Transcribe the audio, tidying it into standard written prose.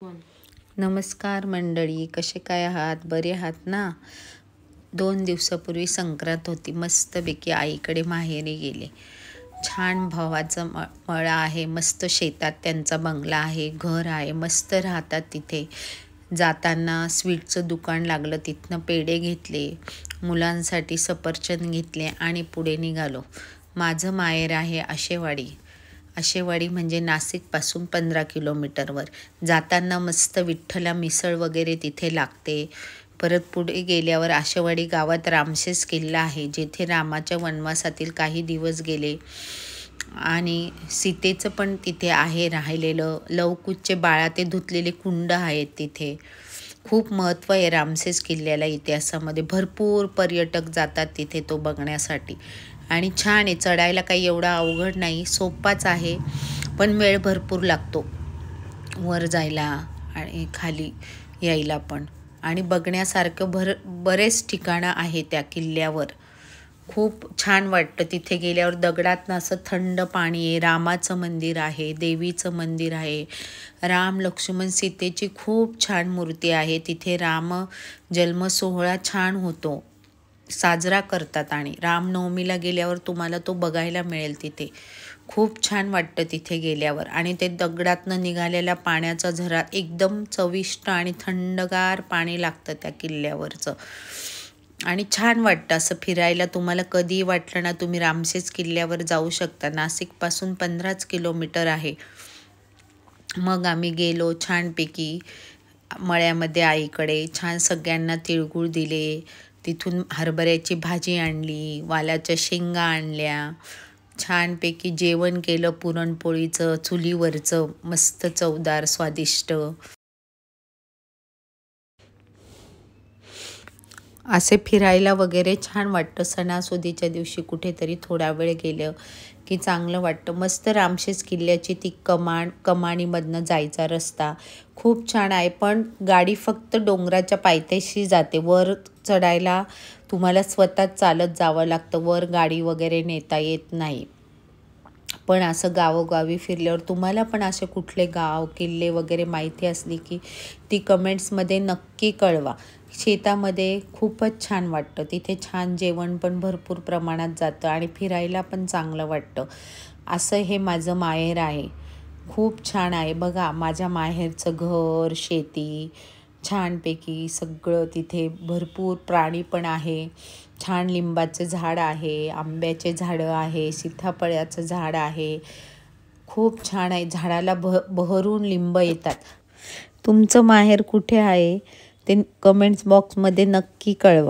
नमस्कार मंडळी, कसे काय आहात? बरे आहात ना? 2 दिवसापूर्वी संक्रांत होती. मस्तपैकी आईकडे माहेरी गेले. छान भावाचा मळा आहे, मस्त शेतात त्यांचा बंगला आहे, घर आहे, मस्त राहतात तिथे. जाताना स्वीटचं दुकान लागलं, तिथनं पेढे घेतले, मुलांसाठी सफरचंद घेतले आणि पुढे निघालो. माझं माहेर आहे आशेवाडी. आशेवाडी म्हणजे नाशिकपासून 15 किलोमीटरवर. जाताना मस्त विठ्ठला मिसळ वगैरे तिथे लागते. परत पुढे गेल्यावर आशेवाडी गावात रामशेष किल्ला आहे, जिथे रामाच्या वनवासातील काही दिवस गेले आणि सीतेचं पण तिथे आहे राहिलेलं. लवकुशचे बाळाते धुतलेले कुंड आहेत तिथे. खूप महत्त्व आहे रामशेष किल्ल्याला इतिहासामध्ये. भरपूर पर्यटक जातात तिथे तो बघण्यासाठी आणि छान आहे. चढायला काही एवढा अवघड नाही, सोपाच आहे, पण वेळ भरपूर लागतो वर जायला आणि खाली यायला पण. आणि बघण्यासारखं बरेच ठिकाणं आहे त्या किल्ल्यावर. खूप छान वाटतं तिथे गेल्यावर. दगडातनं असं थंड पाणी आहे. रामाचं मंदिर आहे, देवीचं मंदिर आहे, राम लक्ष्मण सीतेची खूप छान मूर्ती आहे तिथे. राम जन्म सोहळा छान होतो, साजरा करतात आणि रामनवमीला गेल्यावर तुम्हाला तो बघायला मिळेल तिथे. खूप छान वाटतं तिथे गेल्यावर. आणि ते दगडातनं निघालेल्या पाण्याचा झरा एकदम चविष्ट आणि थंडगार पाणी लागतं त्या किल्ल्यावरचं आणि छान वाटतं असं फिरायला. तुम्हाला कधीही वाटलं ना, तुम्ही रामशेष किल्ल्यावर जाऊ शकता. नाशिकपासून 15 किलोमीटर आहे. मग आम्ही गेलो छानपैकी मळ्यामध्ये आईकडे. छान सगळ्यांना तिळगुळ दिले. तिथून हरभऱ्याची भाजी आणली, वालाच्या शेंगा आणल्या. छानपैकी जेवण केलं पुरणपोळीचं, चुलीवरचं, मस्त चवदार स्वादिष्ट. असे फिरायला वगैरे छान वाटतं. सणासुदीच्या दिवशी कुठेतरी थोडा वेळ गेलं की चांगलं वाटतं. मस्त रामशेष किल्ल्याची ती कमानीमधनं जायचा रस्ता खूप छान आहे, पण गाडी फक्त डोंगराच्या पायथ्याशी जाते. वर चढायला तुम्हाला स्वतःच चालत जावं लागतं. वर गाडी वगैरे नेता येत नाही. पण असं गावोगावी फिरल्यावर तुम्हाला पण असे कुठले गाव किल्ले वगैरे माहिती असली की ती कमेंट्समध्ये नक्की कळवा. शेतामध्ये खूपच छान वाटतं तिथे. छान जेवण पण भरपूर प्रमाणात जातं आणि फिरायला पण चांगलं वाटतं. असं हे माझं माहेर आहे. खूप छान आहे. बघा माझ्या माहेरचं घर, शेती छानपैकी सगळं तिथे. भरपूर प्राणी पण आहे. छान लिंबाचं झाड आहे, आंब्याचे झाडं आहे, सीताफळाचं झाड आहे. खूप छान आहे. झाडाला बहरून लिंब येतात. तुमचं माहेर कुठे आहे ते कमेंट्स बॉक्समध्ये नक्की कळवा.